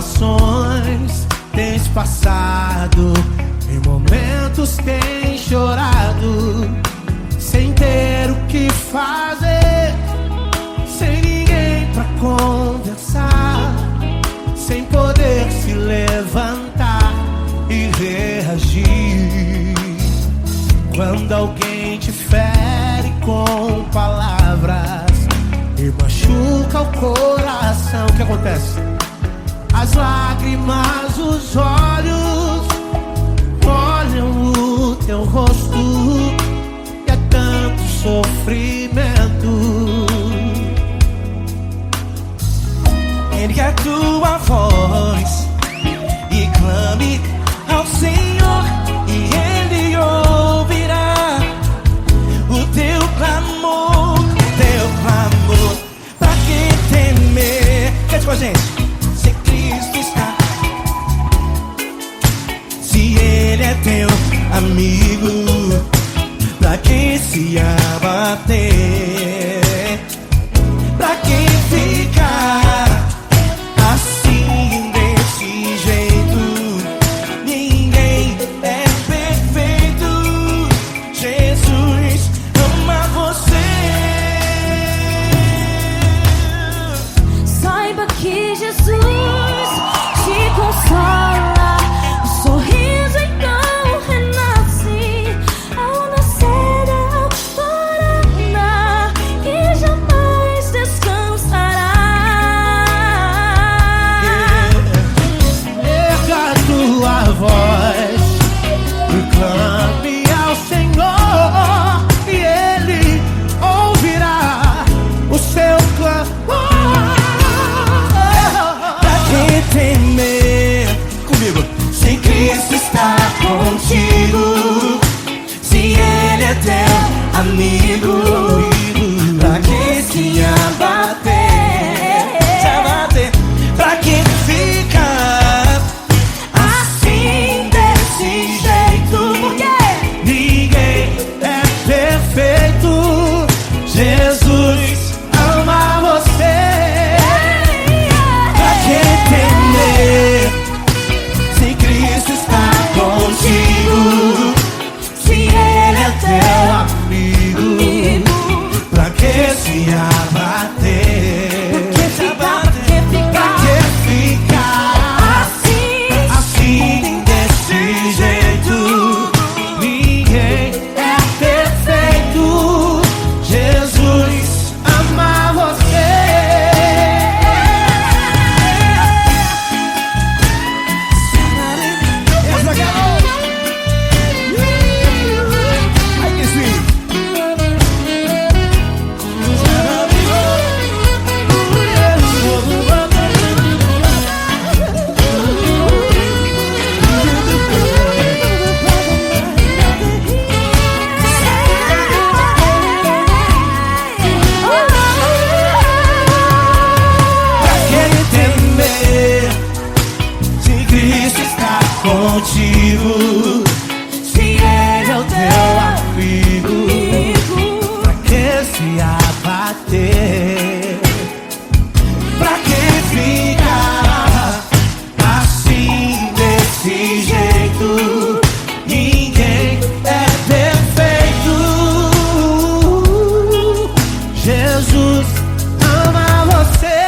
situações tens passado, em momentos tens chorado, sem ter o que fazer, sem ninguém pra conversar, sem poder se levantar e reagir. Quando alguém te fere com palavras e machuca o coração, o que acontece? As lágrimas, os olhos olham o teu rosto e é tanto sofrimento. Ergue a tua voz e clame ao Senhor, e Ele ouvirá o teu clamor, Pra que temer? Cante com a gente. Se Cristo está, se Ele é teu amigo, pra que se abater? Pra que ficar assim desse jeito? Ninguém é perfeito. Jesus ama você. Saiba que Jesus te consola, o sorriso então renasce ao nascer da alvorada e jamais descansará. Erga a tua voz e clame ao Senhor, e Ele ouvirá o seu clamor. Pra que temer? Comigo. Se Cristo está contigo, se Ele é teu amigo, pra que se abater? Pra que ficar assim desse jeito? Ninguém é perfeito. Jesus ama você. Pra que temer? Se Cristo está contigo, se Ele é teu amigo, pra que se abater? Pra que ficar assim desse jeito? Ninguém é perfeito. Jesus ama você. Ai, que sim. Pra que temer? Se Cristo está contigo, se Ele é o teu amigo, pra que se abater? Pra que ficar assim desse jeito? Ninguém é perfeito. Jesus ama você.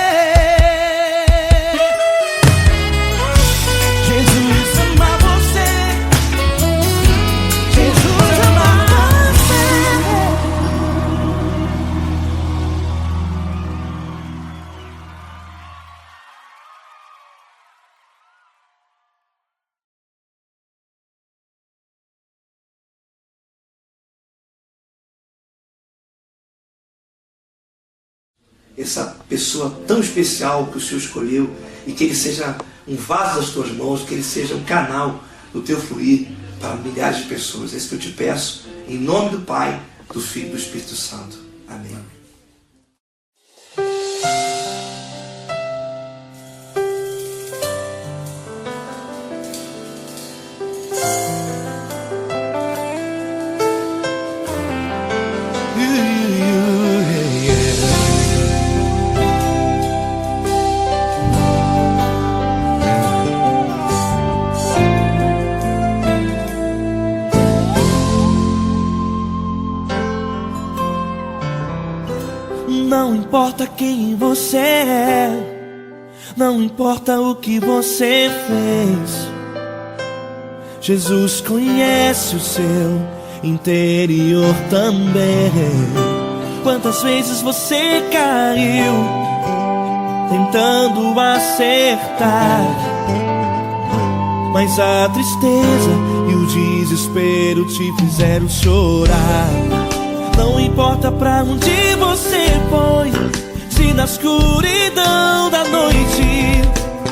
Jesus ama você. Jesus ama você. Essa pessoa tão especial que o Senhor escolheu, e que ele seja um vaso das tuas mãos, que ele seja um canal do teu fluir para milhares de pessoas. É isso que eu te peço, em nome do Pai, do Filho e do Espírito Santo. Amém. importa quem você é, não importa o que você fez, Jesus conhece o seu interior também. Quantas vezes você caiu tentando acertar, mas a tristeza e o desespero te fizeram chorar. Não importa pra onde você foi, se na escuridão da noite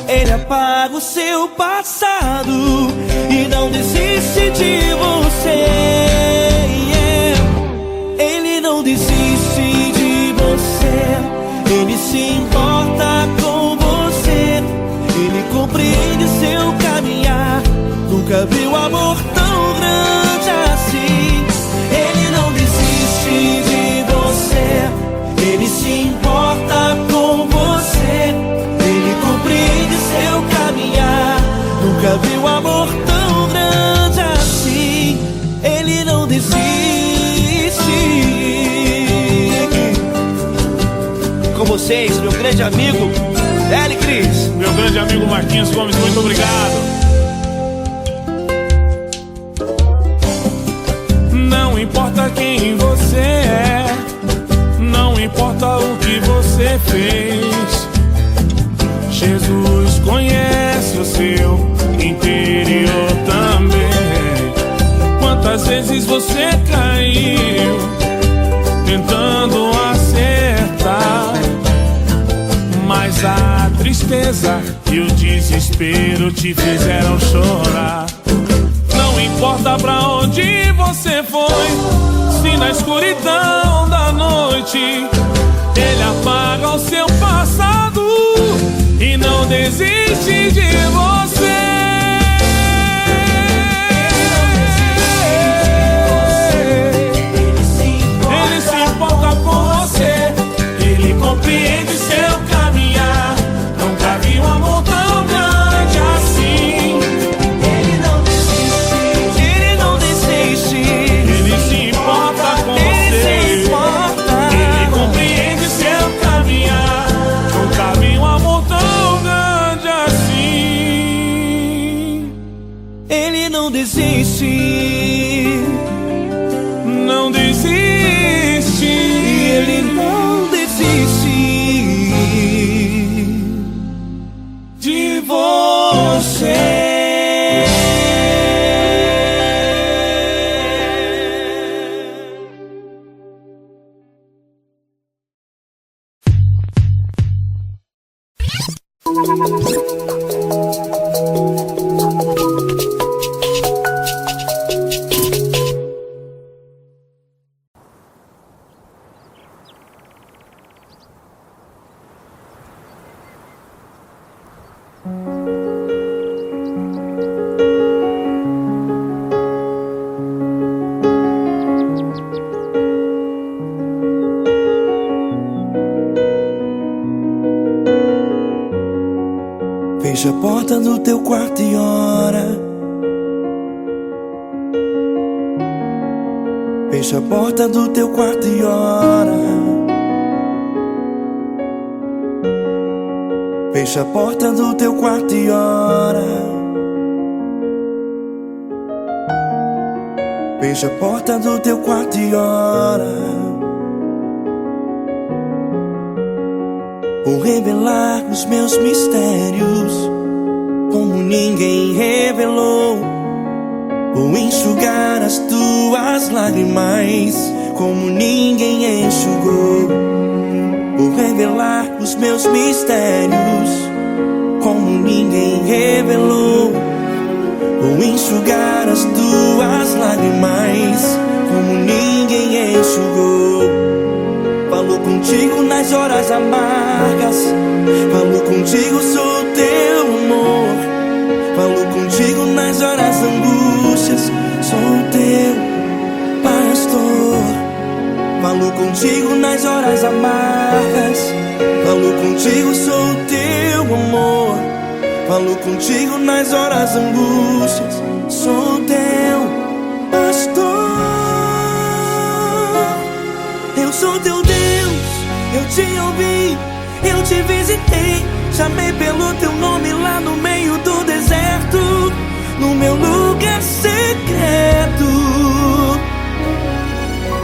Ele apaga o seu passado e não desiste de você. Ele não desiste de você, Ele se importa com você, Ele compreende seu caminhar. Nunca viu amor tão grande assim. Ele não desiste de você, Ele se importa com você, Ele compreende seu caminhar. Nunca viu amor tão grande assim. Ele não desiste. Com vocês, meu grande amigo L. Cris. Meu grande amigo Marquinhos Gomes, muito obrigado. Não importa quem você é, não importa o que você fez, Jesus conhece o seu interior também. Quantas vezes você caiu tentando acertar, mas a tristeza e o desespero te fizeram chorar. Não importa pra onde você foi, se na escuridão da noite Ele apaga o seu passado e não desiste de você. Ele se importa com você, Ele compreende seu caminhar. Nunca vi um amor tão grande assim. Ele não desiste, Ele não desiste. Ele se importa com você, Ele compreende seu caminhar. Nunca vi um amor tão grande assim. Ele não desiste, não desiste. Ele não desiste de você. Fecha a porta do teu quarto e ora. Fecha a porta do teu quarto e ora. Fecha a porta do teu quarto e ora. Fecha a porta do teu quarto e ora. Vou revelar os meus mistérios como ninguém revelou. Vou enxugar as tuas lágrimas como ninguém enxugou. Vou revelar os meus mistérios como ninguém revelou. Vou enxugar as tuas lágrimas como ninguém enxugou. Falo contigo nas horas amargas, falo contigo, sou teu amor. Falo contigo nas horas angústias, sou teu pastor. Falo contigo nas horas amargas, falo contigo, sou teu amor. Falo contigo nas horas angústias, sou teu pastor. Eu sou teu Deus, eu te ouvi, eu te visitei. Chamei pelo teu nome lá no meio do deserto, no meu lugar secreto.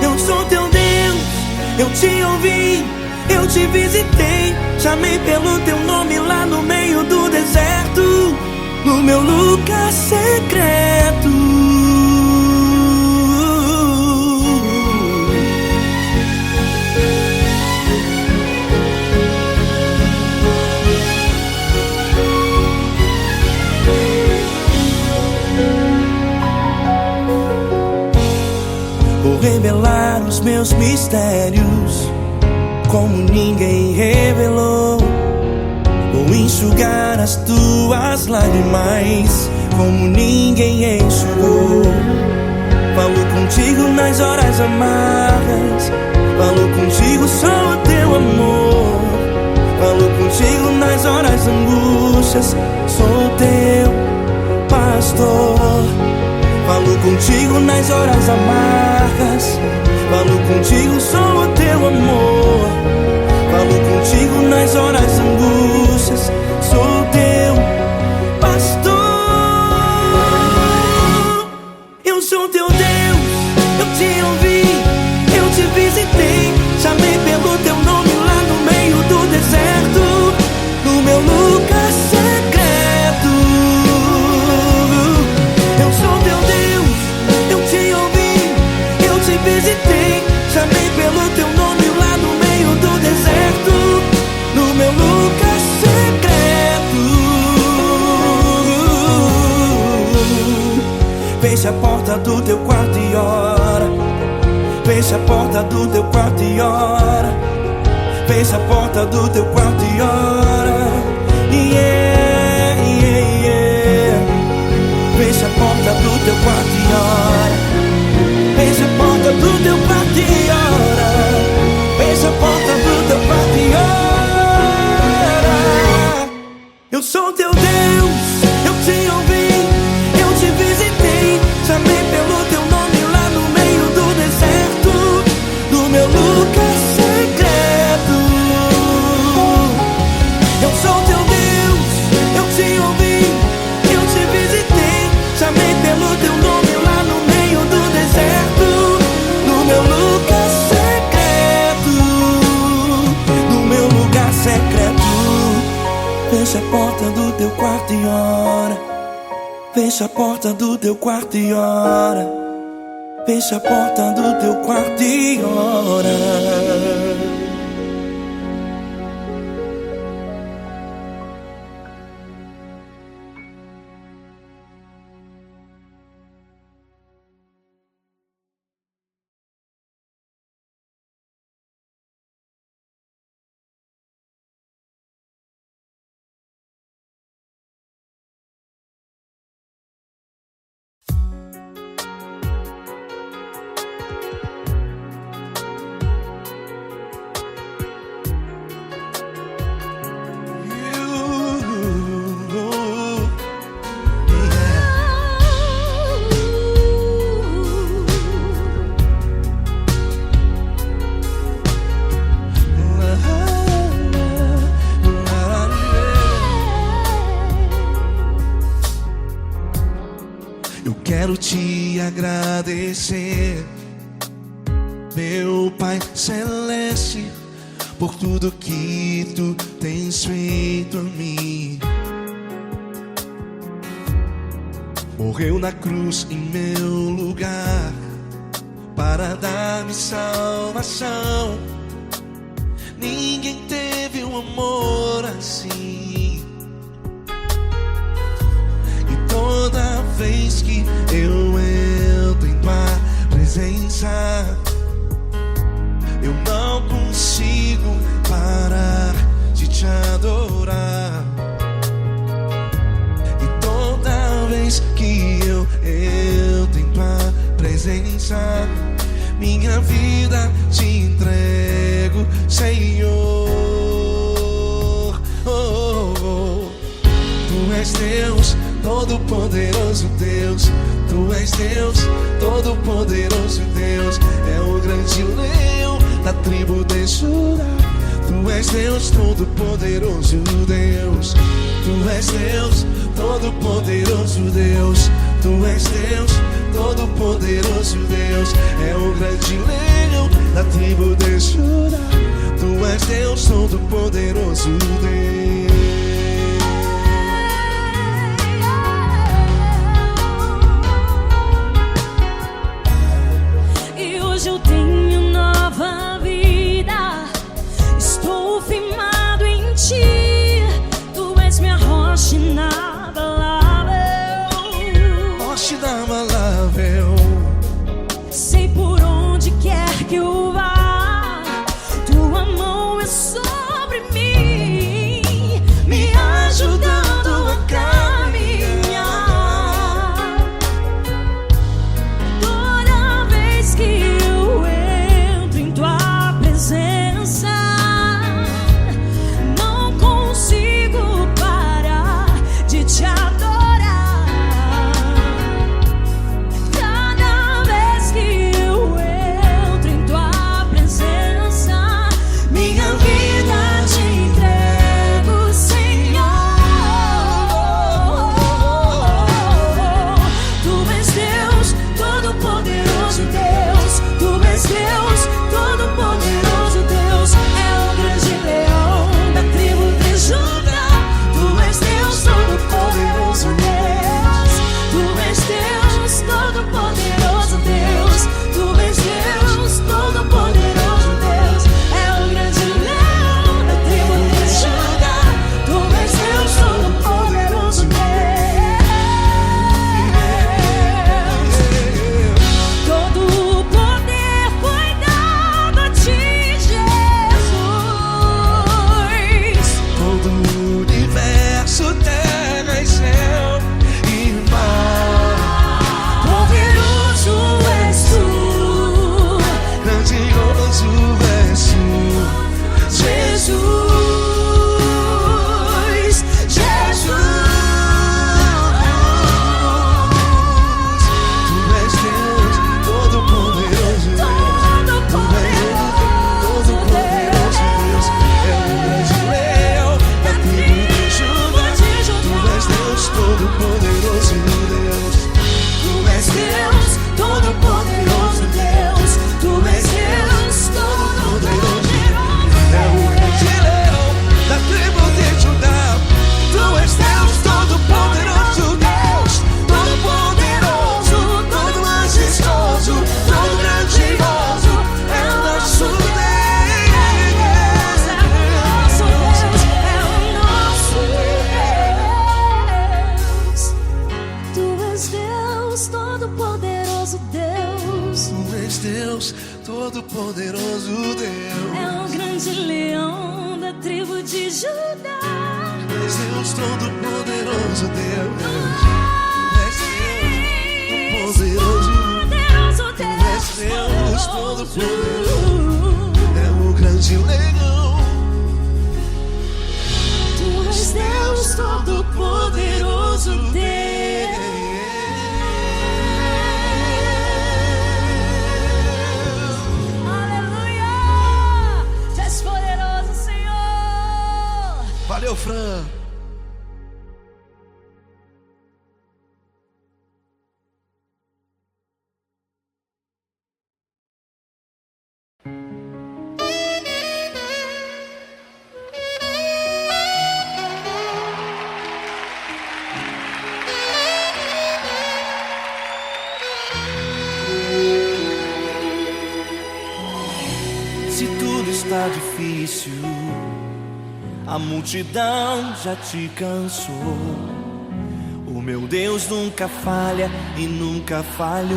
Eu sou teu Deus, eu te ouvi, eu te visitei. Chamei pelo teu nome lá no meio do deserto, no meu lugar secreto. Vou revelar os meus mistérios como ninguém revelou. Vou enxugar as tuas lágrimas como ninguém enxugou. Falo contigo nas horas amargas, falo contigo só o teu amor. Falo contigo nas horas angústias, sou teu pastor. Falo contigo nas horas amargas, falo contigo só o teu amor. Falo contigo nas horas angústias, sou teu pastor. Eu sou teu Deus, eu te ouvi, eu te visitei. Chamei pelo teu nome lá no meio do deserto, no meu lugar secreto. Eu sou teu Deus, eu te ouvi, eu te visitei. Chamei pelo teu nome lá no meio do deserto, no meu lugar secreto. Feche a porta do teu quarto e ora. Feche a porta do teu quarto e ora. Feche a porta do teu quarto e ora. Yeah, yeah, yeah. Feche a porta do teu quarto e ora. Feche a porta do teu quarto e ora. Feche a porta do teu quarto e ora. Eu sou teu Deus, eu te ouvi, eu te visitei. Chamei pelo teu nome lá no meio do deserto, no meu lugar secreto. Eu sou teu Deus, eu te ouvi, eu te visitei. Chamei pelo teu nome lá no meio do deserto, no meu lugar secreto, no meu lugar secreto. Fecha a porta do teu quarto e ora. Fecha a porta do teu quarto e ora. Fecha a porta do teu quarto e ora. Quero te agradecer, meu Pai Celeste, por tudo que tu tens feito a mim. Morreu na cruz em meu lugar para dar-me salvação. Ninguém teve um amor assim. E toda vez que eu entro em tua presença, eu não consigo parar de te adorar. E toda vez que eu entro em tua presença, minha vida te entrego, Senhor. Oh, oh, oh. Tu és Deus, Todo-Poderoso Deus. Tu és Deus, Todo-Poderoso Deus. É o grande leão da tribo de Judá. Tu és Deus Todo-Poderoso, Deus. Tu és Deus Todo-Poderoso, Deus. Tu és Deus Todo-Poderoso, Deus. É o grande leão da tribo de Judá. Tu és Deus Todo-Poderoso, Deus. E hoje eu tenho nova vida. Estou firmado em ti. Tu és minha rocha inabalável. Rocha inabalável. Sei por onde quer que eu vá, tua mão é sobre mim, me ajudando a caminhar. Toda vez que eu entro em tua presença, não consigo parar de te adorar. Cada vez que eu entro em tua presença, minha vida te entrego, Senhor. Tu és Deus Todo-Poderoso, Deus. Tu és Deus Todo-Poderoso, Deus. É o grande leão da tribo de Judá. Tu és Deus Todo-Poderoso, Deus. Tu és Deus Todo-Poderoso, Deus. Tu és Deus Todo-Poderoso, Deus. É o grande leão da tribo de Judá. Tu és Deus Todo-Poderoso, Deus. Todo o poder foi dado a ti, Jesus. Todo o universo, terra e céu e mar. Poderoso és tu, Grandioso és tu, Jesus. Jesus. Tu és Deus Todo-Poderoso, Deus. Tu és Deus Todo-Poderoso, Deus. É o grande leão da tribo de Judá. Tu és Deus Todo-Poderoso, Deus. Tu és Deus Todo-Poderoso, Deus. Tu és Deus Todo-Poderoso. É o grande leão da tribo de Judá. Tu és Deus Todo-Poderoso, Deus. Todo-Poderoso, todo majestoso, todo grandioso. É o nosso Deus. É o nosso Deus. Tu és Deus Todo-Poderoso, Deus. Tu és Deus Todo-Poderoso, Deus. É o grande leão da tribo de Judá. Tu és Deus Todo-Poderoso, Deus. Tu és Deus Todo-Poderoso. Poderoso Tu és Deus Deus. Todo-Poderoso. É o grande leão. Tu és Deus Todo-Poderoso, Deus. Aleluia! Tu és poderoso, Senhor. Valeu, Fran. Se tudo está difícil, a multidão já te cansou. O meu Deus nunca falha e nunca falhou.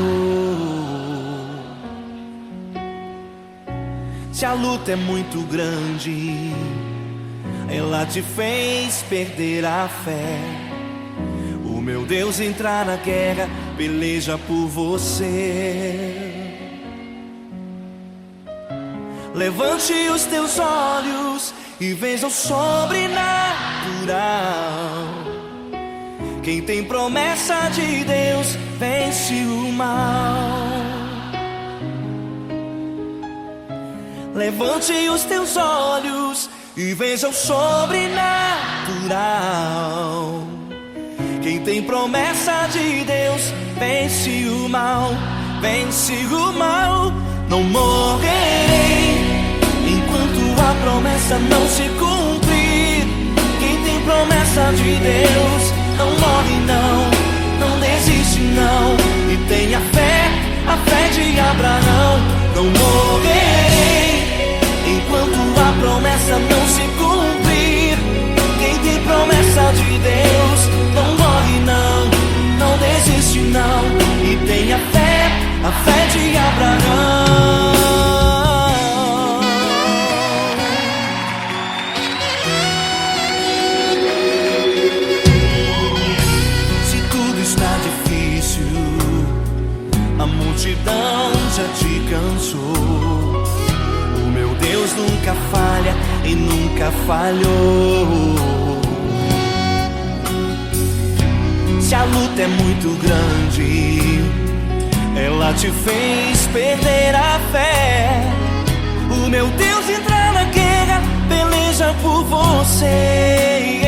Se a luta é muito grande, ela te fez perder a fé. O meu Deus entrar na guerra, peleja por você. Levante os teus olhos e veja o sobrenatural. Quem tem promessa de Deus vence o mal. Levante os teus olhos e veja o sobrenatural. Quem tem promessa de Deus vence o mal, vence o mal. Não morrerei enquanto a promessa não se cumprir. Quem tem promessa de Deus não morre não, não desiste não. E tenha fé, a fé de Abraão. Não morrerei enquanto a promessa não se cumprir. Quem tem promessa de Deus não morre não, não desiste não. E tenha fé, a fé de Abraão. Se tudo está difícil, a multidão já te cansou. O meu Deus nunca falha e nunca falhou. Se a luta é muito grande, ela te fez perder a fé. O meu Deus entra na guerra, peleja por você.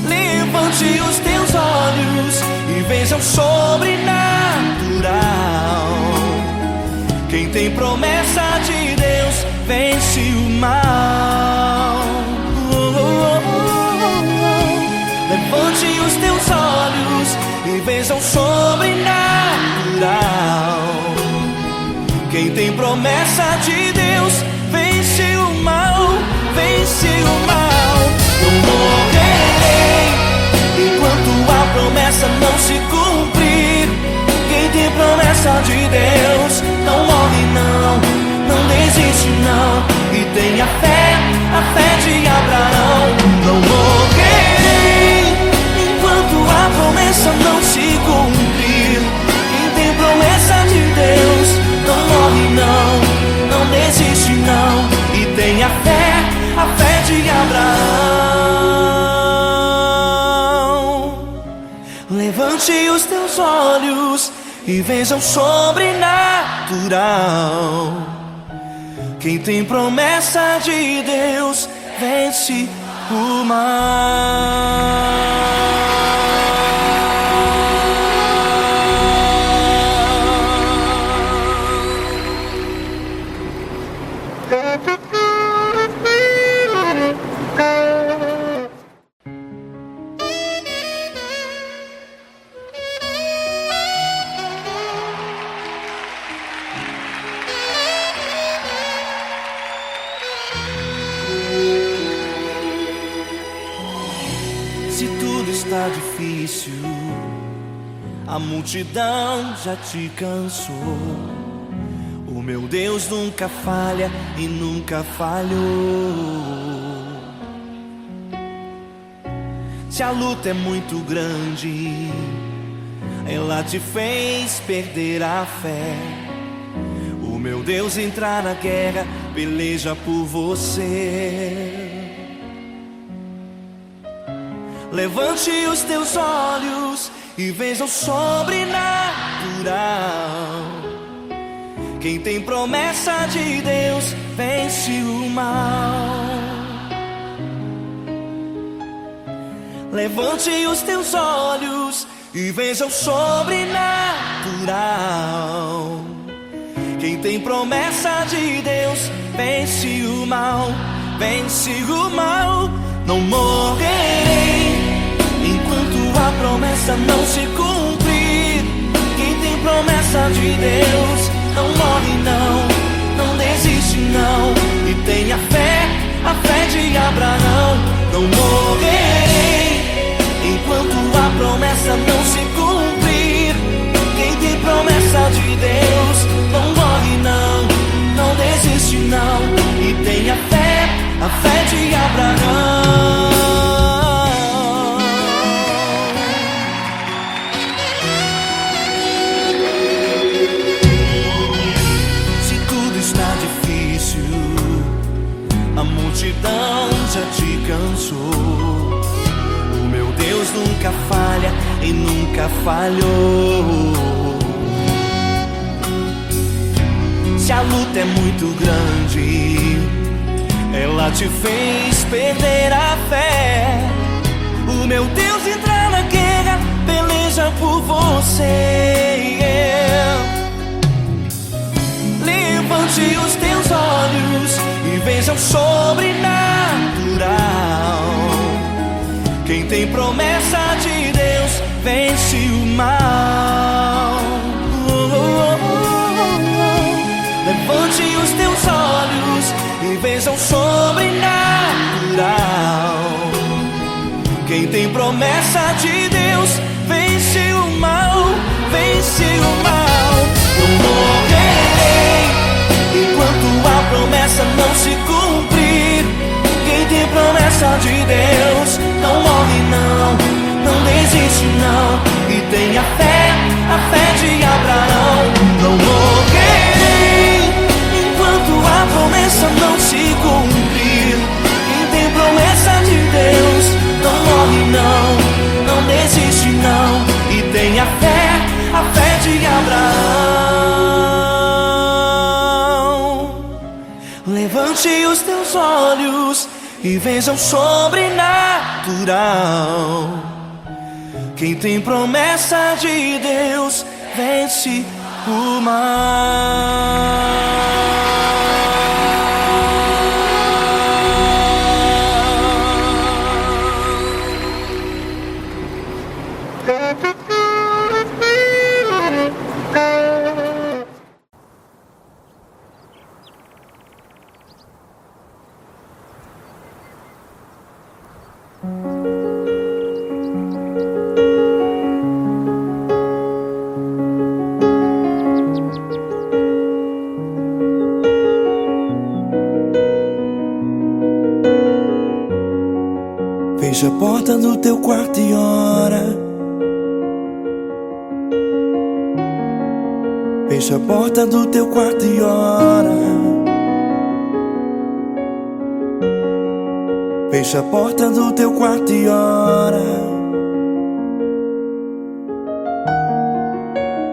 Levante os teus olhos e veja o sobrenatural. Quem tem promessa de Deus vence o mal. Levante os teus olhos e veja o sobrenatural. Quem tem promessa de Deus vence o mal, vence o mal. Não morrerei enquanto a promessa não se cumprir. Quem tem promessa de Deus não morre não, não desiste não. E tenha fé, a fé de Abraão. Não morrerei enquanto a promessa não se cumprir. Quem tem promessa de Deus não morre não, não desiste não. E tenha fé, a fé de Abraão. Levante os teus olhos e veja o sobrenatural. Quem tem promessa de Deus vence o mal. Se tudo está difícil, a multidão já te cansou. O meu Deus nunca falha e nunca falhou. Se a luta é muito grande, ela te fez perder a fé. O meu Deus entra na guerra, peleja por você. Levante os teus olhos e veja o sobrenatural. Quem tem promessa de Deus vence o mal. Levante os teus olhos e veja o sobrenatural. Quem tem promessa de Deus vence o mal, vence o mal. Não morrerei enquanto a promessa não se cumprir. Quem tem promessa de Deus não morre não, não desiste não. E tenha fé, a fé de Abraão. Não morrerei enquanto a promessa não se cumprir. Quem tem promessa de Deus não morre não, não desiste não. E tenha fé, a fé de Abraão. Se tudo está difícil, a multidão já te cansou. O meu Deus nunca falha e nunca falhou. Se a luta é muito grande, Ela te fez perder a fé. O meu Deus entra na guerra, peleja por você. Levante os teus olhos e veja o sobrenatural. Quem tem promessa de Deus vence o mal. Levante os teus olhos e veja o sobrenatural. Quem tem promessa de Deus vence o mal, vence o mal. Eu morrerei enquanto a promessa não se cumprir. Quem tem promessa de Deus não morre não, não desiste não. E tenha fé, a fé de Abraão. Não morrerei enquanto a promessa não se cumprir. Quem tem promessa de Deus não morre não, não desiste não. E tenha fé, a fé de Abraão. Levante os teus olhos e veja o sobrenatural. Quem tem promessa de Deus vence o mal. Fecha a porta do teu quarto e ora. Fecha a porta do teu quarto e ora. Fecha a porta do teu quarto e ora.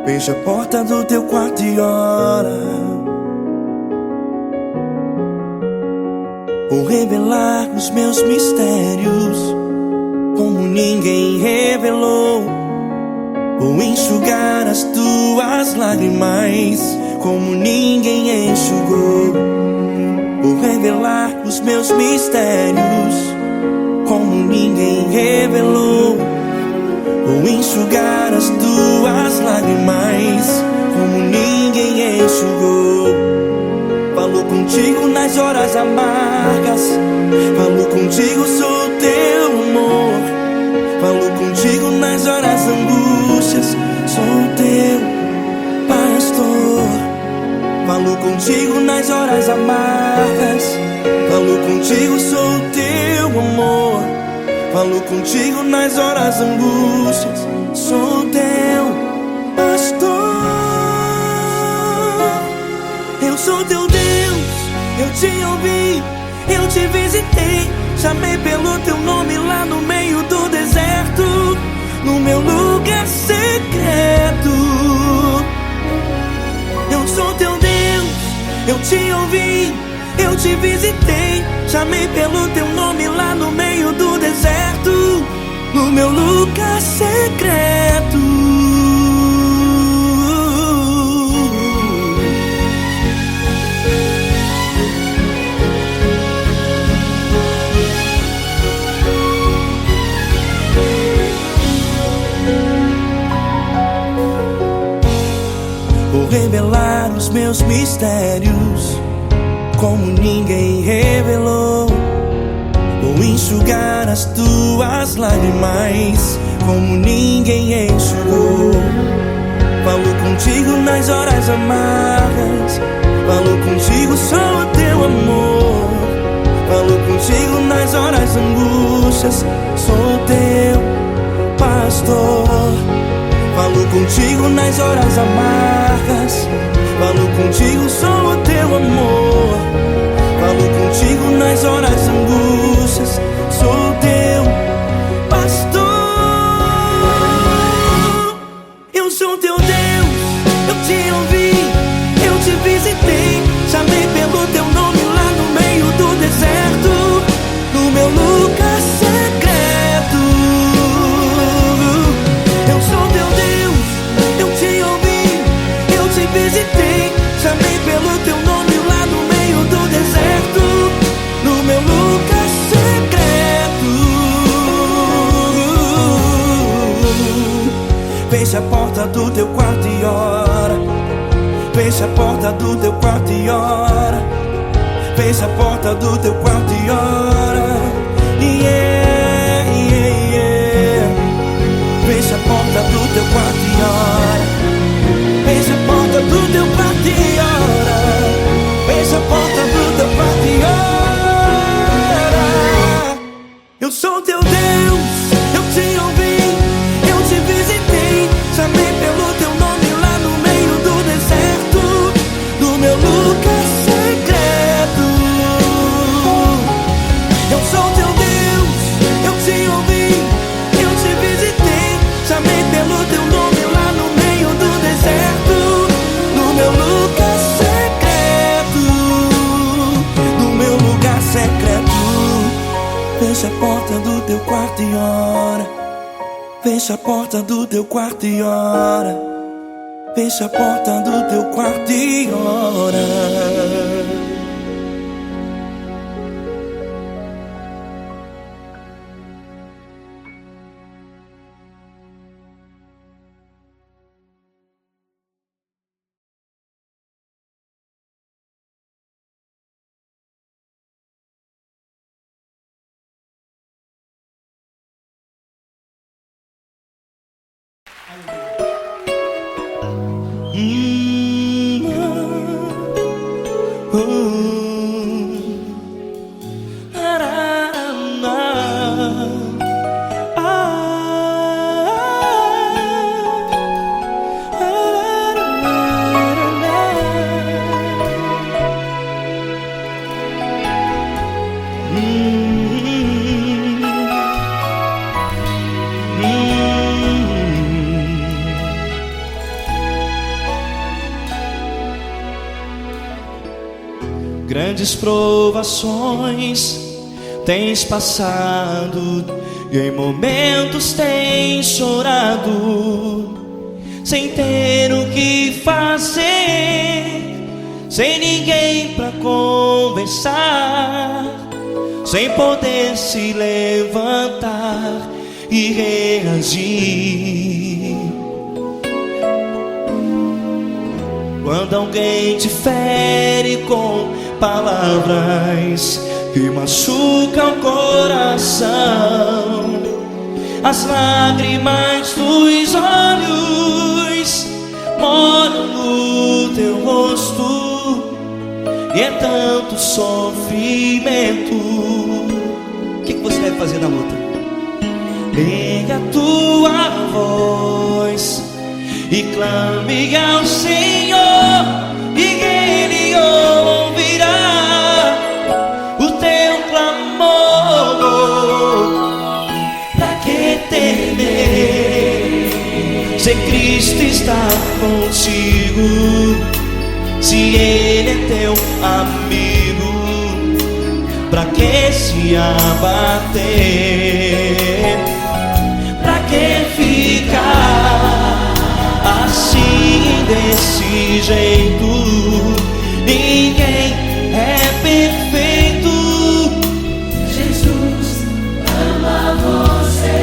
Fecha a porta do teu quarto e ora. Vou revelar os meus mistérios como ninguém revelou. Vou enxugar as tuas lágrimas como ninguém enxugou. Vou revelar os meus mistérios como ninguém revelou. Vou enxugar as tuas lágrimas como ninguém enxugou. Falo contigo nas horas amargas, falo contigo, sou teu amor. Falo contigo nas horas angústias, sou teu pastor. Falo contigo nas horas amargas, falo contigo, sou teu amor. Falo contigo nas horas angústias, sou teu pastor. Eu sou teu Deus, eu te ouvi, eu te visitei. Chamei pelo teu nome lá no meio do deserto, no meu lugar secreto. Eu sou teu Deus, eu te ouvi, eu te visitei. Chamei pelo teu nome lá no meio do deserto, no meu lugar secreto. Vou revelar os meus mistérios como ninguém revelou. Vou enxugar as tuas lágrimas como ninguém enxugou. Falo contigo nas horas amargas, falo contigo, sou teu amor. Falo contigo nas horas angústias, sou teu pastor. Falo contigo nas horas amargas, falo contigo, sou o teu amor. Falo contigo nas horas angústias, sou teu pastor. Eu sou teu Deus, eu te ouvi, eu te visitei. Chamei pelo teu nome lá no meio do deserto. Fecha a porta do teu quarto e ora. Fecha a porta do teu quarto e ora. Fecha a porta do teu quarto e ora. Yeah, yeah, yeah. Fecha a porta do teu quarto e ora. Fecha a porta do teu quarto e ora. Fecha a porta do teu quarto e ora. Eu sou teu Deus, eu te ouvi, eu te visitei, chamei pelo teu nome lá no meio do deserto, no meu lugar secreto. Eu sou teu Deus, eu te ouvi, eu te visitei, chamei pelo teu nome lá no meio do deserto, no meu lugar secreto, no meu lugar secreto. Fecha a porta do teu quarto e ora. Fecha a porta do teu quarto e ora. Fecha a porta do teu quarto e ora. Grandes provações tens passado e em momentos tens chorado, sem ter o que fazer, sem ninguém pra conversar, sem poder se levantar e reagir. Quando alguém te fere com palavras que machucam o coração, as lágrimas dos olhos moram no teu rosto, e é tanto sofrimento. O que você deve fazer na luta? Erga a tua voz e clame ao Senhor, e Ele ouvirá o teu clamor. Pra que temer, se Cristo está contigo, se Ele é teu amigo? Pra que se abater? Pra que ficar assim, desse jeito? Ninguém é perfeito. Jesus ama você.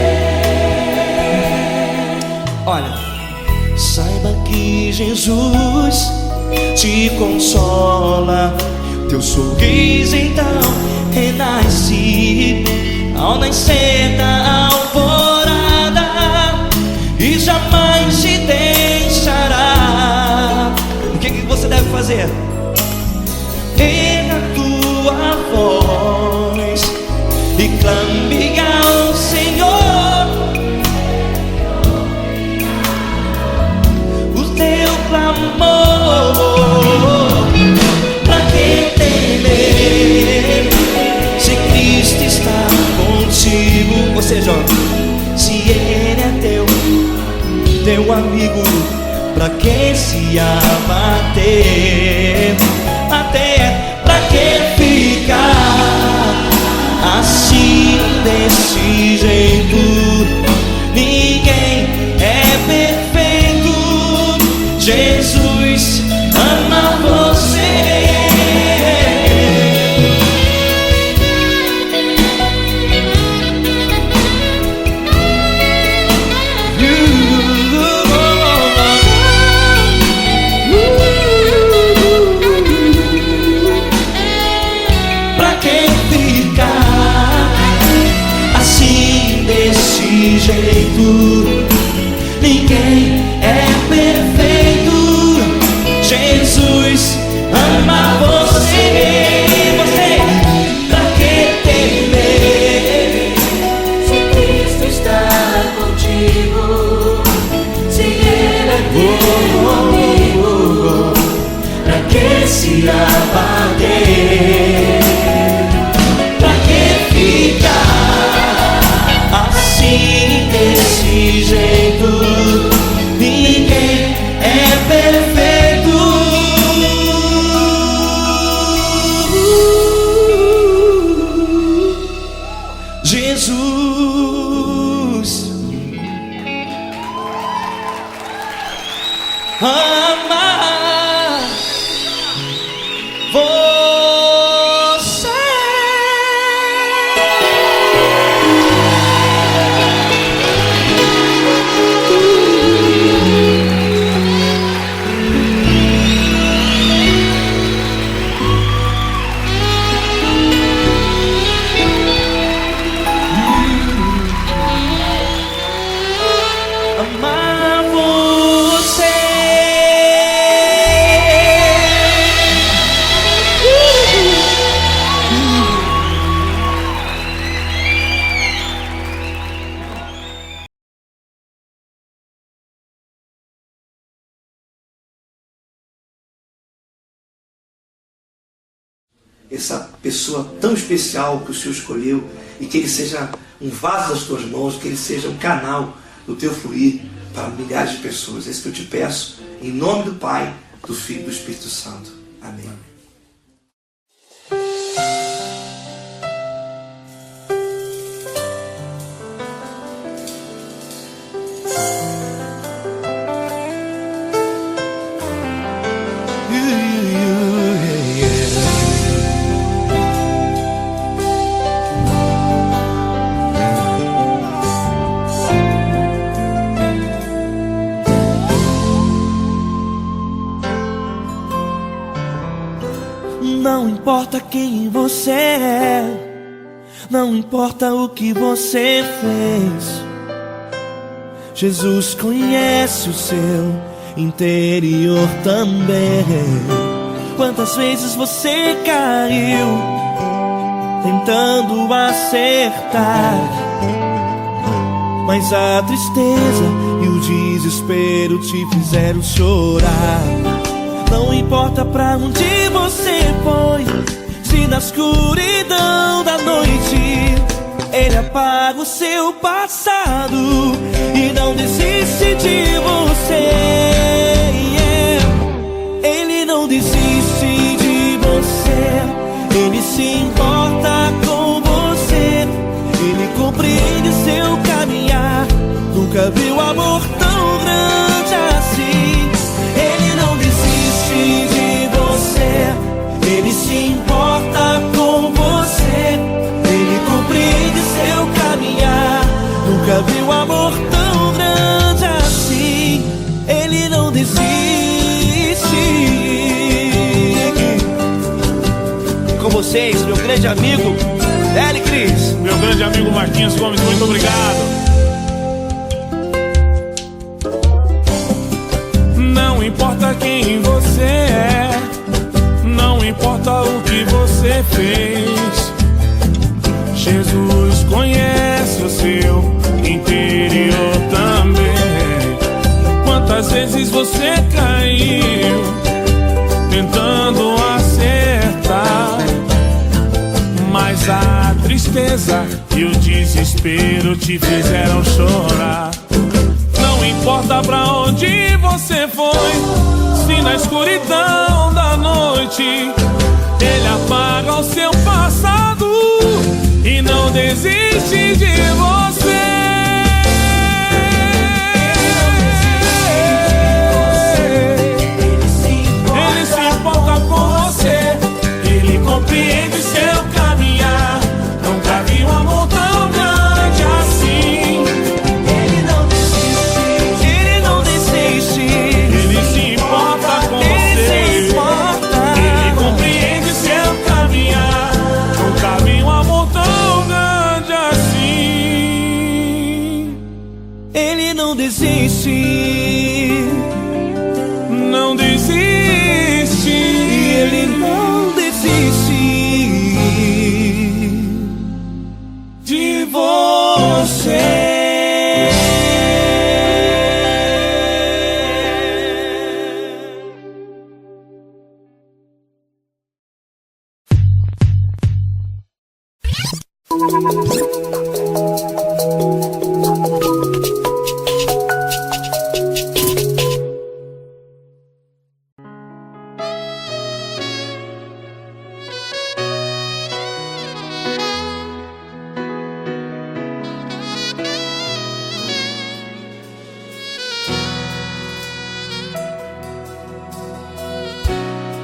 Olha, saiba que Jesus te consola, teu sorriso então renasce ao nascer da alvorada e jamais te deixará. O que você deve fazer? Erga a tua voz e clame ao Senhor, o teu clamor. Pra que temer, se Cristo está contigo? Ou seja, se Ele é teu amigo, pra que se abater? Até pra que ficar assim, desse jeito? Ninguém é perfeito. Jesus ama você. Ninguém é perfeito. Jesus ama você. Você, pra que temer? Se Cristo está contigo, se Ele é teu amigo, pra que se abater? Pra que ficar assim, desse jeito? Ninguém é perfeito. Jesus ama você. Amar você. Essa pessoa tão especial que o Senhor escolheu, e que ele seja um vaso das tuas mãos, que ele seja um canal do teu fluir para milhares de pessoas. É isso que eu te peço, em nome do Pai, do Filho e do Espírito Santo. Amém. Não importa quem você é, não importa o que você fez, Jesus conhece o seu interior também. Quantas vezes você caiu tentando acertar, mas a tristeza e o desespero te fizeram chorar. Não importa pra onde você foi, se na escuridão da noite Ele apaga o seu passado e não desiste de você. Ele não desiste de você, Ele se importa com você, Ele compreende seu caminhar. Nunca viu amor tão grande assim. Ele não desiste de você, Ele se importa com você, Ele compreende seu caminhar. Nunca viu amor tão grande assim. Ele não desiste. Com vocês, meu grande amigo L. Cris. Meu grande amigo Marquinhos Gomes, muito obrigado. Não importa quem você é, não importa o que você fez, Jesus conhece o seu interior também. Quantas vezes você caiu tentando acertar, mas a tristeza e o desespero te fizeram chorar. Não importa pra onde você foi, se na escuridão da noite Ele apaga o seu passado e não desiste de você. Ele se importa com você, Ele compreende seu caminhar. Nunca vi um amor tão grande assim. Ele não desiste, Ele não desiste. Ele se importa com você, Ele compreende seu caminhar. Nunca vi um amor tão grande assim. não desiste. Não desiste. E Ele não desiste de você.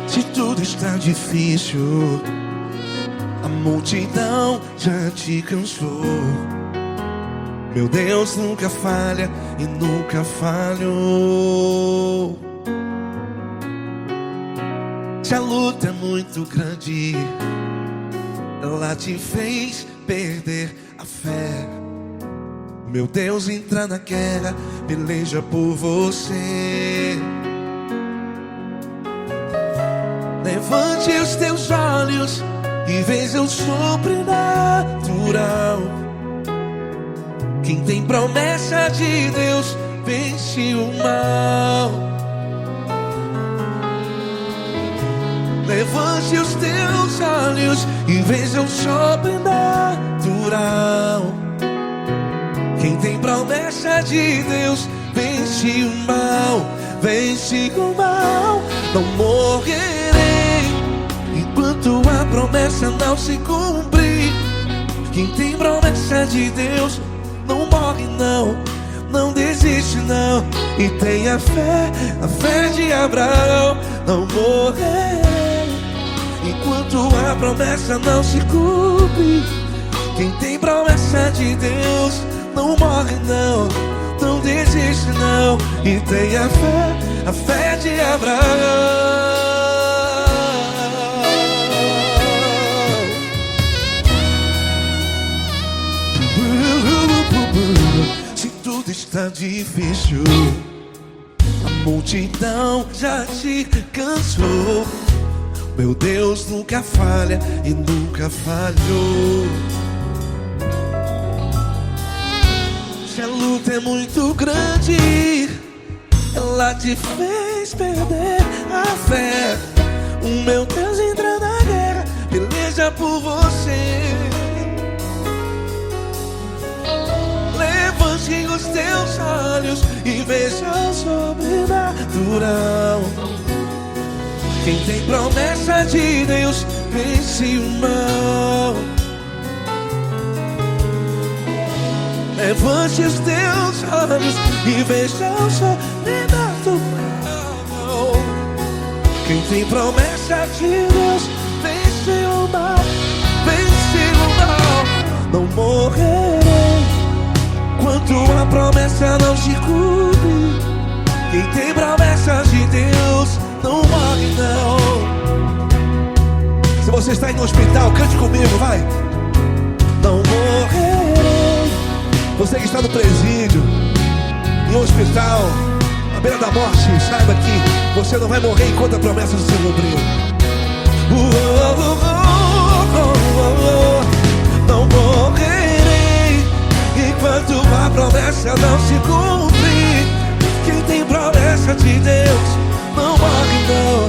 Se tudo está difícil, a multidão já te cansou. Meu Deus nunca falha e nunca falhou. Se a luta é muito grande, ela te fez perder a fé. Meu Deus entra na guerra, peleja por você. Levante os teus olhos e veja o sobrenatural. Quem tem promessa de Deus vence o mal. Levante os teus olhos e veja o sobrenatural. Quem tem promessa de Deus vence o mal. Vence o mal. Não morrerei enquanto a promessa não se cumprir. Quem tem promessa de Deus não morre não, não desiste não. E tenha fé, a fé de Abraão. Não morrerei enquanto a promessa não se cumpre. Quem tem promessa de Deus não morre não, não desiste não. E tenha fé, a fé de Abraão. Se tudo está difícil, a multidão já te cansou. Meu Deus nunca falha e nunca falhou. Se a luta é muito grande, ela te fez perder a fé. O meu Deus entra na guerra, peleja por você. Levante os teus olhos e veja o sobrenatural. Quem tem promessa de Deus vence o mal. Levante os teus olhos e veja o sobrenatural. Quem tem promessa de Deus vence o mal. Vence o mal. Não morrerei enquanto a promessa não se cumpre. Quem tem promessa de Deus não morre não. Se você está aí no hospital, cante comigo, vai. Não morrerei. Você que está no presídio, em um hospital, à beira da morte, saiba que você não vai morrer enquanto a promessa não se cumprir. Não morrerei enquanto a promessa não se cumprir. Quem tem promessa de Deus não morre não,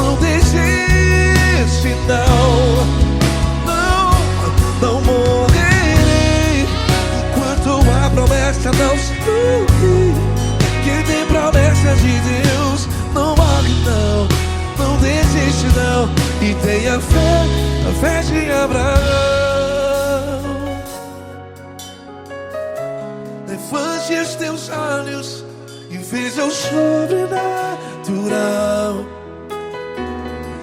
não desiste não. Não morrerei enquanto a promessa não se cumprir. Quem tem promessa de Deus não morre não, não desiste não. E tenha fé, a fé de Abraão. Levante os teus olhos e veja o sobrenatural.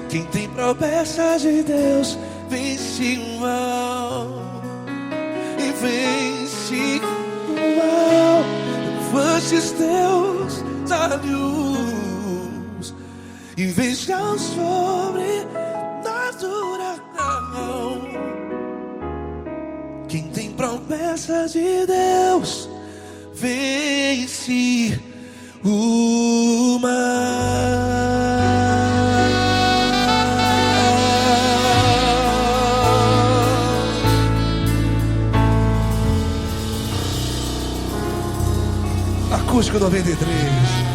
Quem tem promessa de Deus vence o mal. E vence o mal. Levante os teus olhos e veja o sobrenatural. Quem tem promessa de Deus vence o mar. Acústico 93.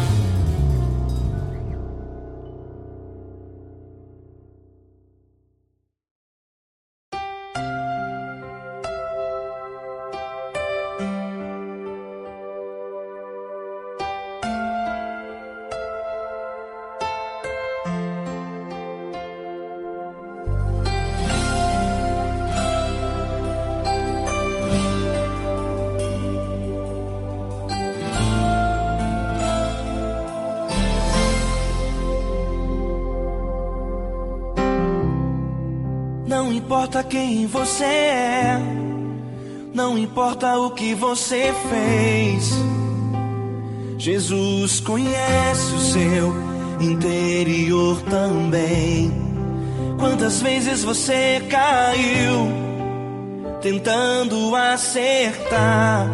Não importa quem você é, não importa o que você fez, Jesus conhece o seu interior também. Quantas vezes você caiu tentando acertar,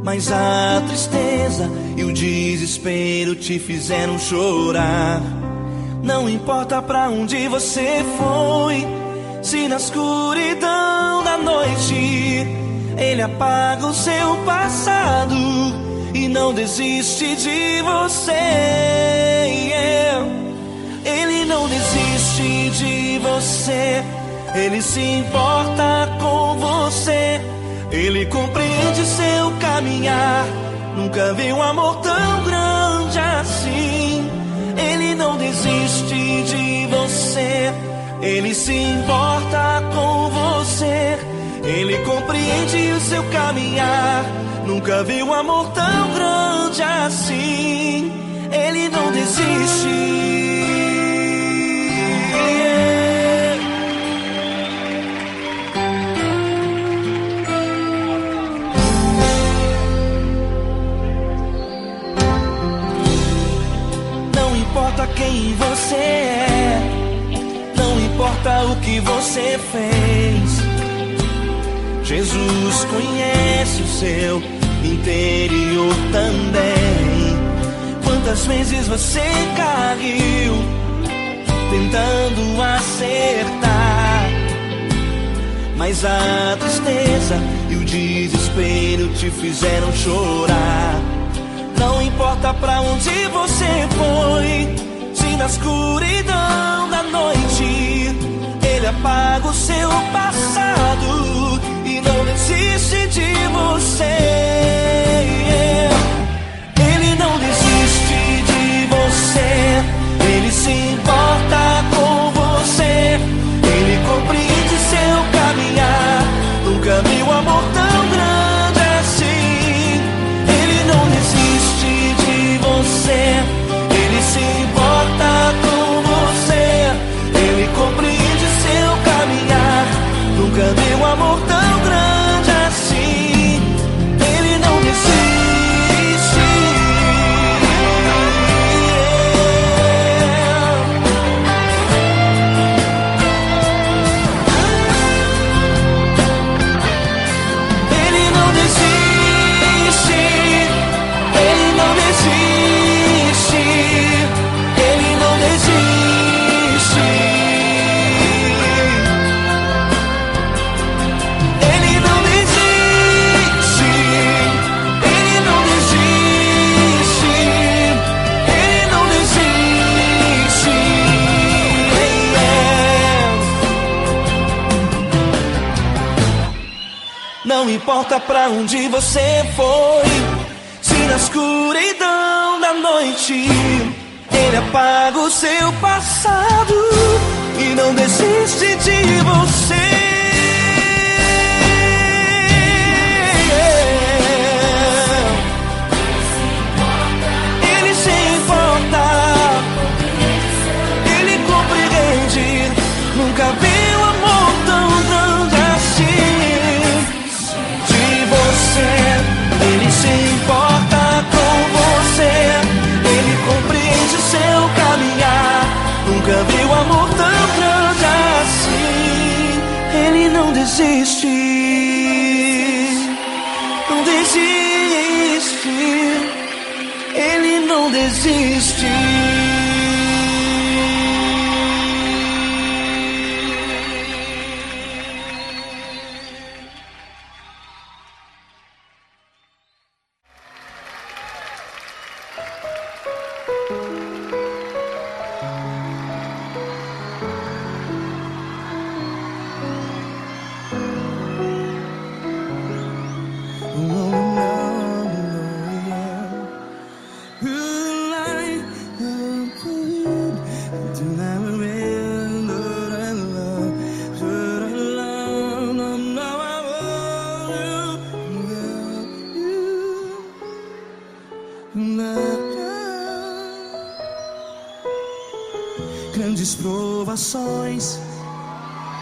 mas a tristeza e o desespero te fizeram chorar. Não importa pra onde você foi, se na escuridão da noite Ele apaga o seu passado e não desiste de você. Ele não desiste de você, Ele se importa com você, Ele compreende seu caminhar. Nunca vi um amor tão grande assim. Ele não desiste de você, Ele se importa com você, Ele compreende o seu caminhar. Nunca vi um amor tão grande assim. Ele não desiste. Não importa quem você é, não importa o que você fez, Jesus conhece o seu interior também. Quantas vezes você caiu tentando acertar, mas a tristeza e o desespero te fizeram chorar. Não importa pra onde você foi, se na escuridão da noite Ele apaga o seu passado e não desiste de você. Ele não desiste de você, Ele se importa com você, Ele compreende seu caminhar. Nunca vi um amor tão grande assim. Ele não desiste de você, Ele se importa com você, Ele compreende seu caminhar. Nunca vi um amor tão grande assim. Ele não desiste. Ele não desiste. Ele não desiste. Ele não desiste. Ele não desiste. Ele não desiste. Ele não desiste. Não importa pra onde você foi, se na escuridão da noite Ele apaga o seu passado e não desiste de você. Ele se importa, Ele compreende. Nunca vi um amor tão grande assim. De você, Ele se importa com você, Ele compreende o seu caminhar. Nunca vi um amor tão grande assim. Grandes provações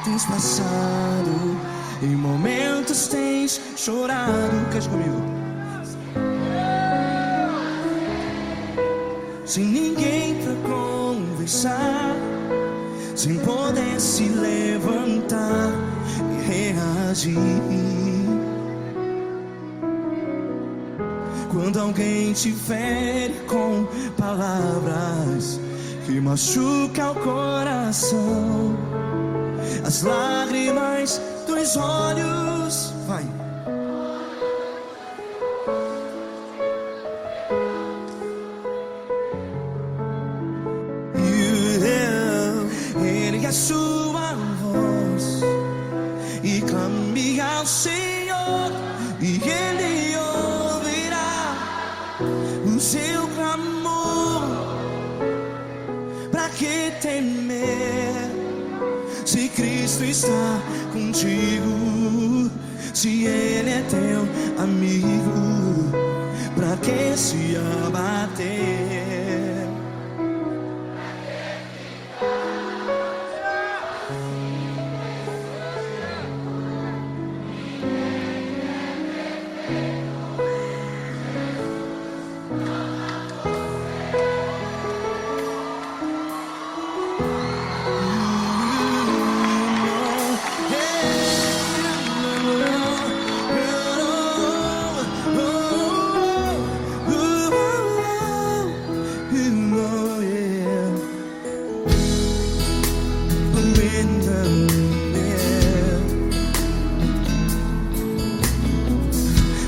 tens passado, em momentos tens chorado. Cante comigo. Sem ninguém pra conversar, sem poder se levantar e reagir. Quando alguém te fere com palavras que machuca o coração, as lágrimas dos olhos, vai. Ergue a sua voz e clame ao Senhor, e Ele ouvirá o seu clamor. Pra que temer, se Cristo está contigo? Se Ele é teu amigo, pra que se abater?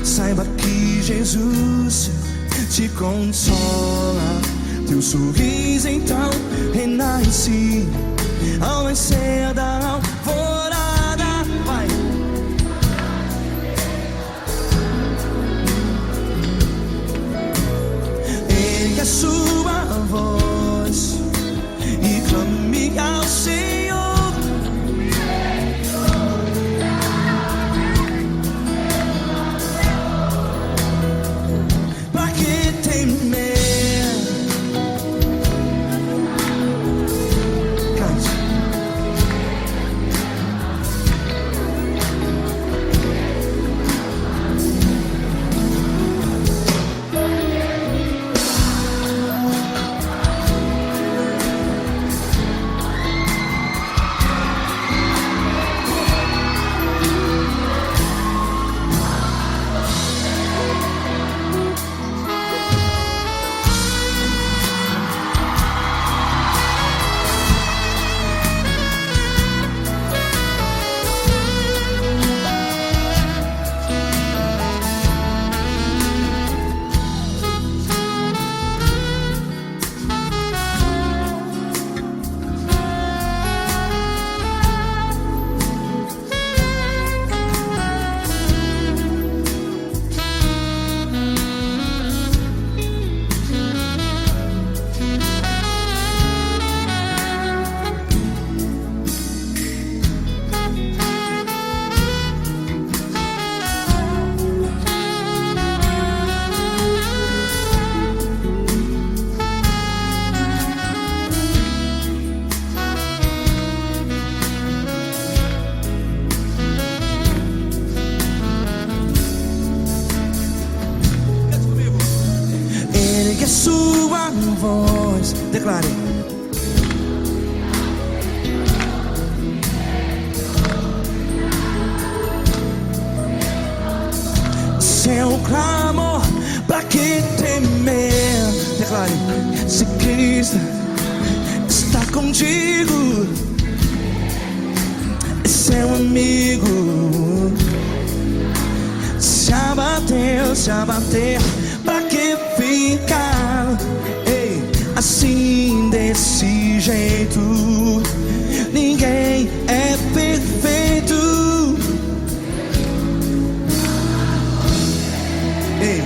Saiba que Jesus te consola, teu sorriso então renasce ao nascer da alvorada. Vai. Ergue a sua voz e clame ao Senhor. Ergue a sua voz, declare. Seu clamor, pra que temer? Declare. declare: se Cristo está contigo, é seu amigo. Se abater, pra que ficar? Ei, assim desse jeito, ninguém é perfeito. Ei,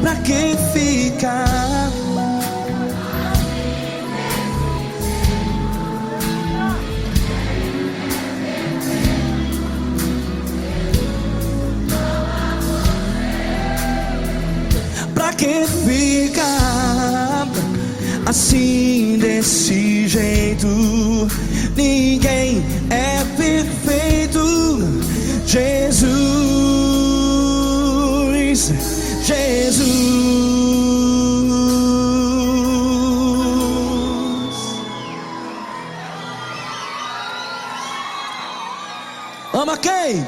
pra que ficar? Pra que ficar assim desse jeito? Ninguém é perfeito. Jesus, Jesus. Ama quem?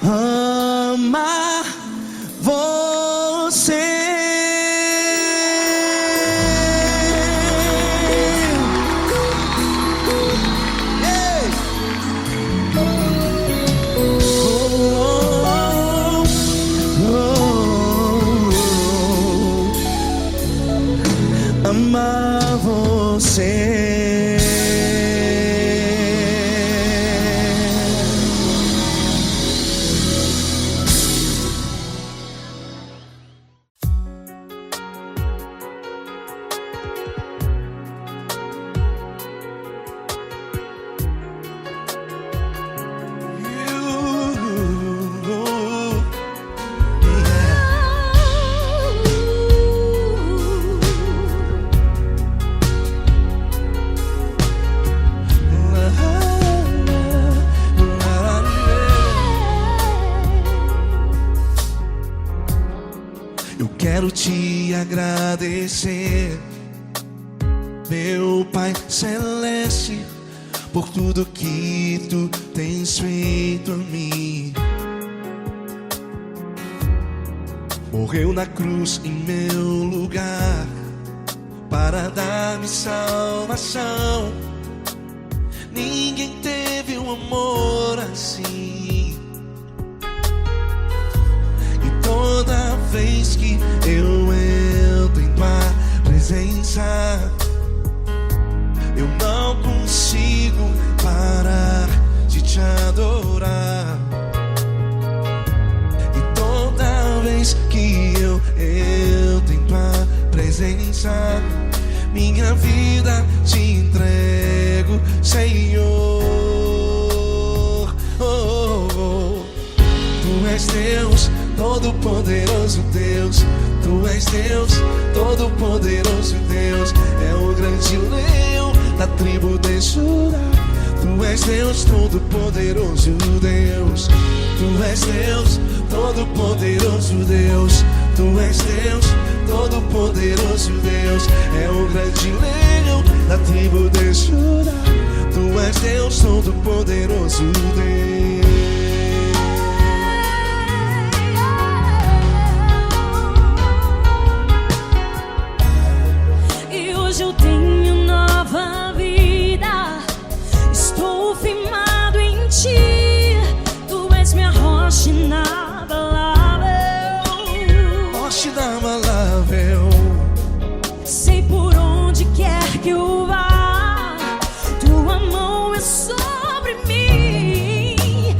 Ama você. Amar você. Eu quero te agradecer, meu Pai Celeste, por tudo que tu tens feito a mim. Morreu na cruz em meu lugar para dar-me salvação. Ninguém teve um amor assim. E toda vez que eu entro em tua presença, eu não consigo parar de te adorar. E toda vez que eu entro em tua presença, minha vida te entrego, Senhor. Oh, oh, oh. Tu és Deus, Todo-Poderoso Deus. Tu és Deus, Todo-Poderoso Deus. É o grande leão da tribo de Judá. Tu és Deus, Todo-Poderoso Deus. Tu és Deus, Todo-Poderoso Deus. Tu és Deus, Todo-Poderoso Deus. É o grande leão da tribo de Judá. Tu és Deus, Todo-Poderoso Deus. E hoje eu tenho nova vida. Estou firmado em ti. Tu és minha rocha inabalável. Rocha inabalável. Sei por onde quer que eu vá, tua mão é sobre mim.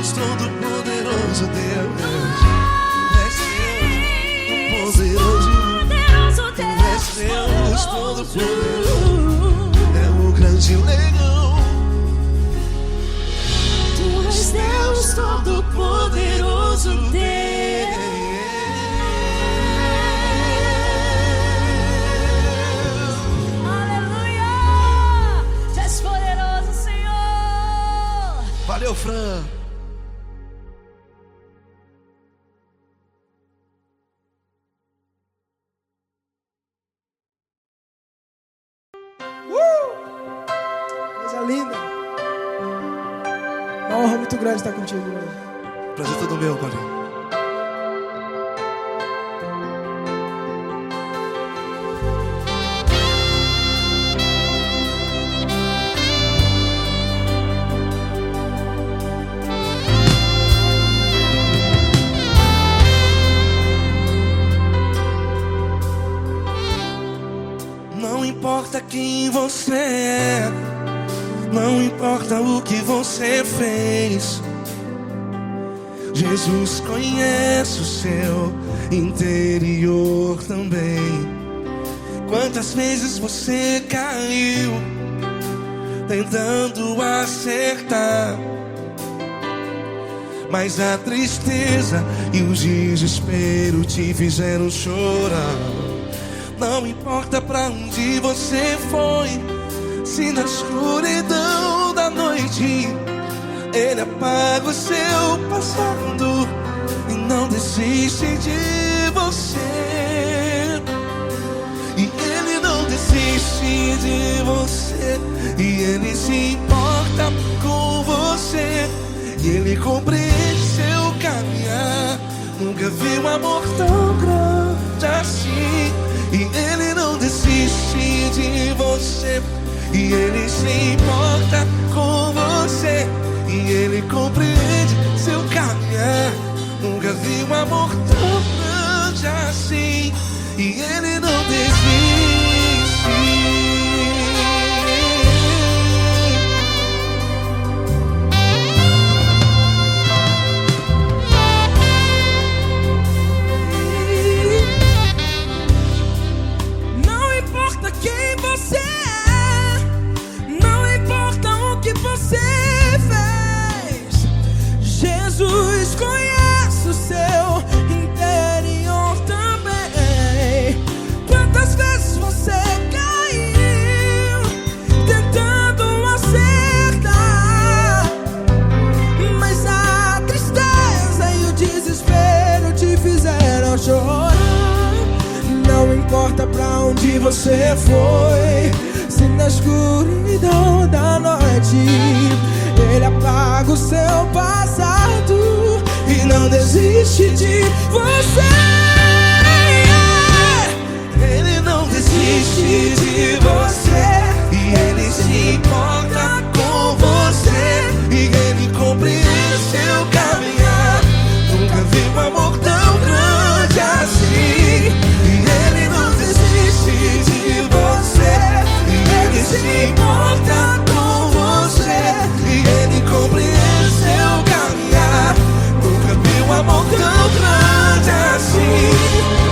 Deus, Todo-Poderoso Deus. Tu és Deus, Tu és Deus, Todo-Poderoso. É o grande leão. Tu és Deus, Todo-Poderoso Deus. Aleluia! Tu és poderoso, Senhor. Valeu, Fran. Coisa linda. Uma honra muito grande estar contigo hoje. Prazer todo meu, Paulinho. Não importa quem você é, não importa o que você fez, Jesus conhece o seu interior também. Quantas vezes você caiu tentando acertar, mas a tristeza e o desespero te fizeram chorar. Não importa pra onde você foi, se na escuridão da noite Ele apaga o seu passado e não desiste de você. E Ele não desiste de você, e Ele se importa com você, e Ele compreende seu caminhar. Nunca vi um amor tão grande assim. E Ele não desiste de você, e Ele se importa com você, e Ele compreende seu caminhar. Nunca vi um amor tão grande assim. E Ele não desiste. Jesus conhece o seu interior também. Quantas vezes você caiu tentando acertar, mas a tristeza e o desespero te fizeram chorar. Não importa pra onde você foi, se na escuridão da noite Ele apaga o seu passado e não desiste de você. Ele não desiste de você, e Ele se importa com você, e Ele compreende seu caminhar. Nunca vi um amor tão grande assim. E Ele não desiste de você, e Ele se importa com você, e Ele compreende seu caminhar. Nunca vi um amor tão grande assim.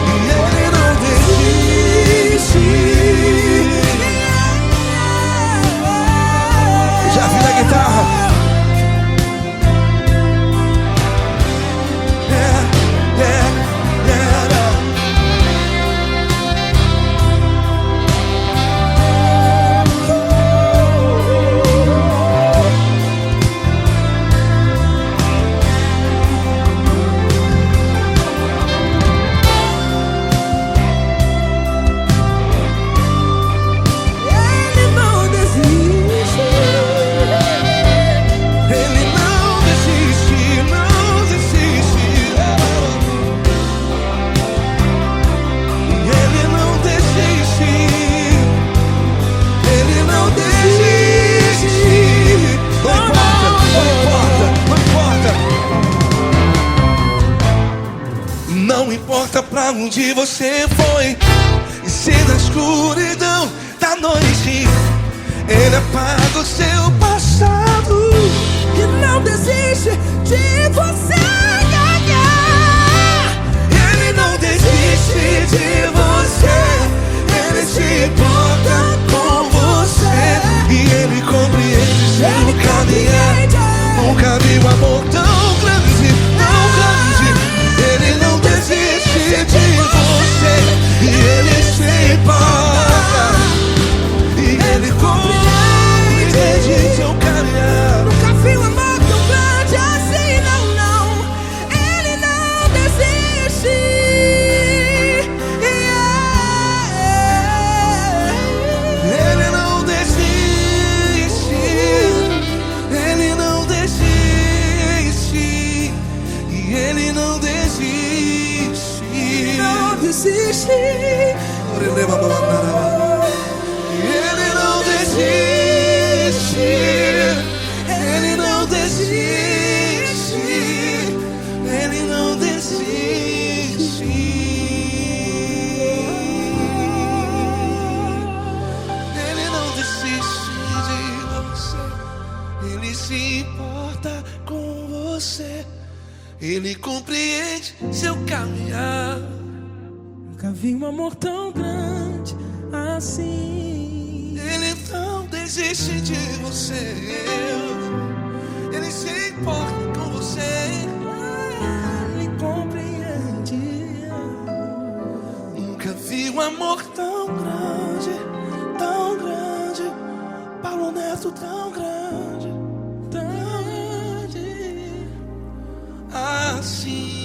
E Ele não desiste. Já vi na guitarra. Não importa pra onde você foi, e se na escuridão da noite Ele apaga o seu passado E não desiste de desiste. Ele não desiste. Ele não desiste. Ele não desiste. Ele não desiste de você. Ele se importa com você. Ele compreende seu caminhar. Nunca vi um amor tão grande assim. Ele não desiste de você. Ele se importa com você. Ele compreende. Nunca vi um amor tão grande, tão grande. Paulo Neto tão grande, tão grande assim.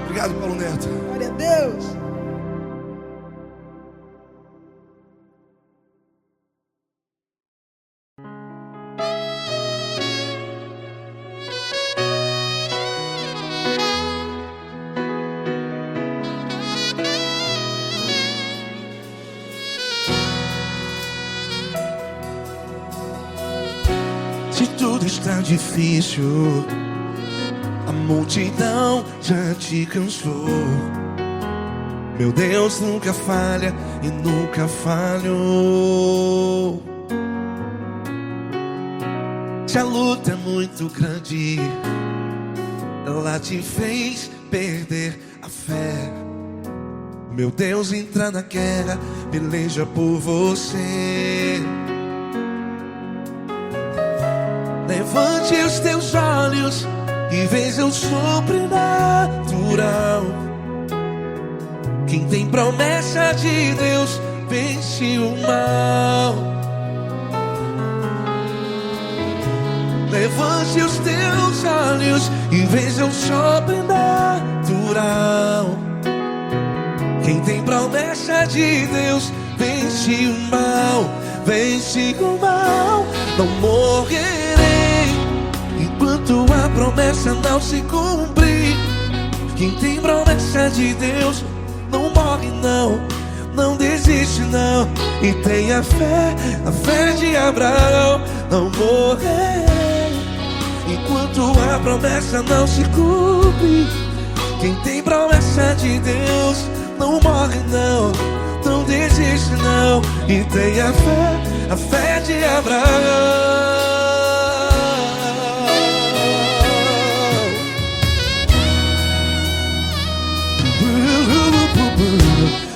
Obrigado, Paulo Neto. Glória a Deus. Se tudo está difícil, a multidão já te cansou. Meu Deus nunca falha e nunca falhou. Se a luta é muito grande, ela te fez perder a fé. Meu Deus entra na guerra, peleja por você. Levante os teus olhos e veja o sobrenatural. Quem tem promessa de Deus vence o mal. Levante os teus olhos e veja o sobrenatural. Quem tem promessa de Deus vence o mal. Vence o mal. Não morrerei enquanto a promessa não se cumprir. Quem tem promessa de Deus não morre não, não desiste não. E tenha a fé de Abraão. Não morrerei enquanto a promessa não se cumpre. Quem tem promessa de Deus não morre não, não desiste não. E tenha a fé de Abraão.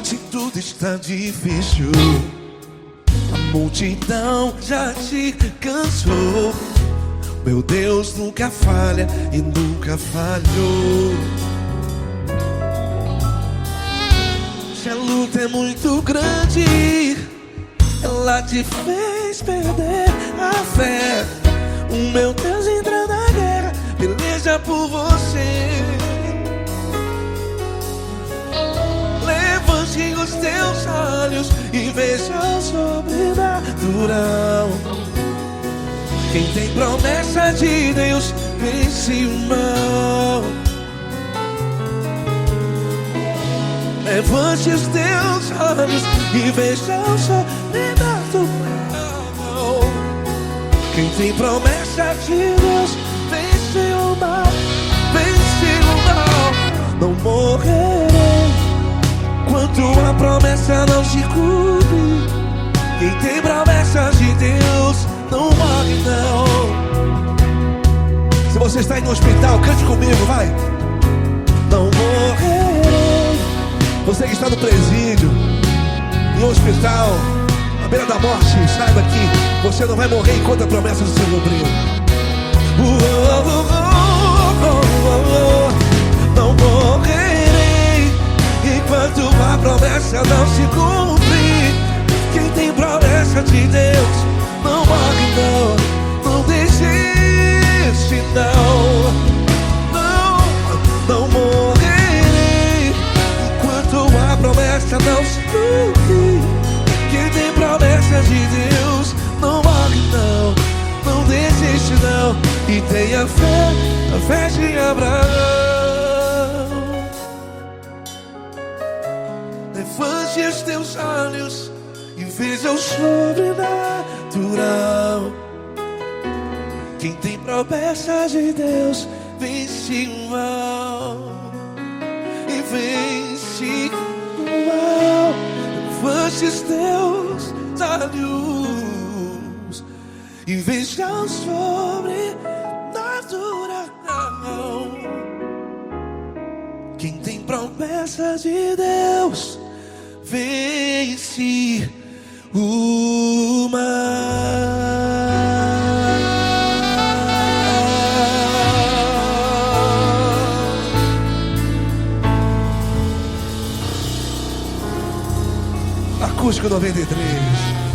Se tudo está difícil, a multidão já te cansou. Meu Deus nunca falha e nunca falhou. Se a luta é muito grande, ela te fez perder a fé. O meu Deus entra na guerra, peleja por você. Levante os teus olhos e veja o sobrenatural. Quem tem promessa de Deus vence o mal. Levante os teus olhos e veja o sobrenatural. Quem tem promessa de Deus vence o mal. Vence o mal. Não morrerei enquanto a promessa não se cumpre. Quem tem promessa de Deus não morre não. Se você está aí no hospital, cante comigo, vai. Não morrerei. Você que está no presídio, no hospital, à beira da morte, saiba que você não vai morrer enquanto a promessa não se cumprir. Não morrerei enquanto a promessa não se cumprir. Quem tem promessa de Deus não morre não, não desiste não. Não morrerei e tenha fé, a fé de Abraão. Levante os teus olhos e veja o sobrenatural. Quem tem promessa de Deus vence o mal e vence o mal. Levante os teus olhos e veja o sobrenatural. Quem tem promessa de Deus vence o mal. Acústico 93.